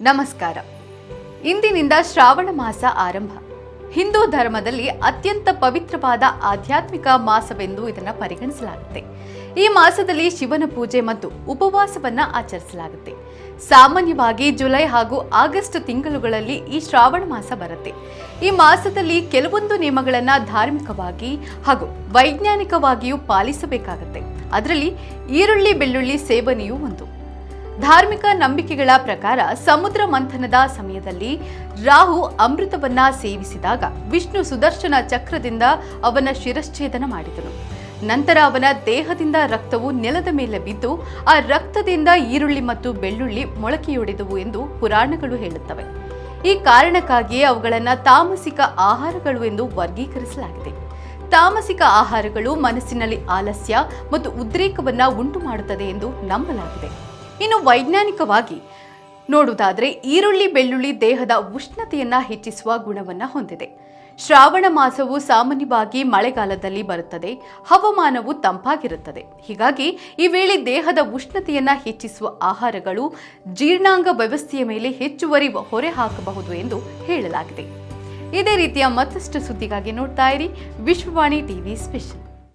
ನಮಸ್ಕಾರ. ಇಂದಿನಿಂದ ಶ್ರಾವಣ ಮಾಸ ಆರಂಭ. ಹಿಂದೂ ಧರ್ಮದಲ್ಲಿ ಅತ್ಯಂತ ಪವಿತ್ರವಾದ ಆಧ್ಯಾತ್ಮಿಕ ಮಾಸವೆಂದು ಇದನ್ನು ಪರಿಗಣಿಸಲಾಗುತ್ತೆ. ಈ ಮಾಸದಲ್ಲಿ ಶಿವನ ಪೂಜೆ ಮತ್ತು ಉಪವಾಸವನ್ನ ಆಚರಿಸಲಾಗುತ್ತೆ. ಸಾಮಾನ್ಯವಾಗಿ ಜುಲೈ ಹಾಗೂ ಆಗಸ್ಟ್ ತಿಂಗಳುಗಳಲ್ಲಿ ಈ ಶ್ರಾವಣ ಮಾಸ ಬರುತ್ತೆ. ಈ ಮಾಸದಲ್ಲಿ ಕೆಲವೊಂದು ನಿಯಮಗಳನ್ನು ಧಾರ್ಮಿಕವಾಗಿ ಹಾಗೂ ವೈಜ್ಞಾನಿಕವಾಗಿಯೂ ಪಾಲಿಸಬೇಕಾಗುತ್ತೆ. ಅದರಲ್ಲಿ ಈರುಳ್ಳಿ ಬೆಳ್ಳುಳ್ಳಿ ಸೇವನೆಯೂ ಒಂದು. ಧಾರ್ಮಿಕ ನಂಬಿಕೆಗಳ ಪ್ರಕಾರ ಸಮುದ್ರ ಮಂಥನದ ಸಮಯದಲ್ಲಿ ರಾಹು ಅಮೃತವನ್ನ ಸೇವಿಸಿದಾಗ ವಿಷ್ಣು ಸುದರ್ಶನ ಚಕ್ರದಿಂದ ಅವನ ಶಿರಶ್ಛೇದನ ಮಾಡಿದನು. ನಂತರ ಅವನ ದೇಹದಿಂದ ರಕ್ತವು ನೆಲದ ಮೇಲೆ ಬಿದ್ದು ಆ ರಕ್ತದಿಂದ ಈರುಳ್ಳಿ ಮತ್ತು ಬೆಳ್ಳುಳ್ಳಿ ಮೊಳಕೆಯೊಡೆದವು ಎಂದು ಪುರಾಣಗಳು ಹೇಳುತ್ತವೆ. ಈ ಕಾರಣಕ್ಕಾಗಿಯೇ ಅವುಗಳನ್ನು ತಾಮಸಿಕ ಆಹಾರಗಳು ಎಂದು ವರ್ಗೀಕರಿಸಲಾಗಿದೆ. ತಾಮಸಿಕ ಆಹಾರಗಳು ಮನಸ್ಸಿನಲ್ಲಿ ಆಲಸ್ಯ ಮತ್ತು ಉದ್ರೇಕವನ್ನ ಉಂಟು ಮಾಡುತ್ತದೆ ಎಂದು ನಂಬಲಾಗಿದೆ. ಇನ್ನು ವೈಜ್ಞಾನಿಕವಾಗಿ ನೋಡುವುದಾದರೆ ಈರುಳ್ಳಿ ಬೆಳ್ಳುಳ್ಳಿ ದೇಹದ ಉಷ್ಣತೆಯನ್ನ ಹೆಚ್ಚಿಸುವ ಗುಣವನ್ನ ಹೊಂದಿದೆ. ಶ್ರಾವಣ ಮಾಸವು ಸಾಮಾನ್ಯವಾಗಿ ಮಳೆಗಾಲದಲ್ಲಿ ಬರುತ್ತದೆ. ಹವಾಮಾನವು ತಂಪಾಗಿರುತ್ತದೆ. ಹೀಗಾಗಿ ಈ ವೇಳೆ ದೇಹದ ಉಷ್ಣತೆಯನ್ನ ಹೆಚ್ಚಿಸುವ ಆಹಾರಗಳು ಜೀರ್ಣಾಂಗ ವ್ಯವಸ್ಥೆಯ ಮೇಲೆ ಹೆಚ್ಚುವರಿ ಹೊರೆ ಹಾಕಬಹುದು ಎಂದು ಹೇಳಲಾಗಿದೆ. ಇದೇ ರೀತಿಯ ಮತ್ತಷ್ಟು ಸುದ್ದಿಗಾಗಿ ನೋಡ್ತಾ ಇರಿ ವಿಶ್ವವಾಣಿ ಟಿವಿ ಸ್ಪೆಷಲ್.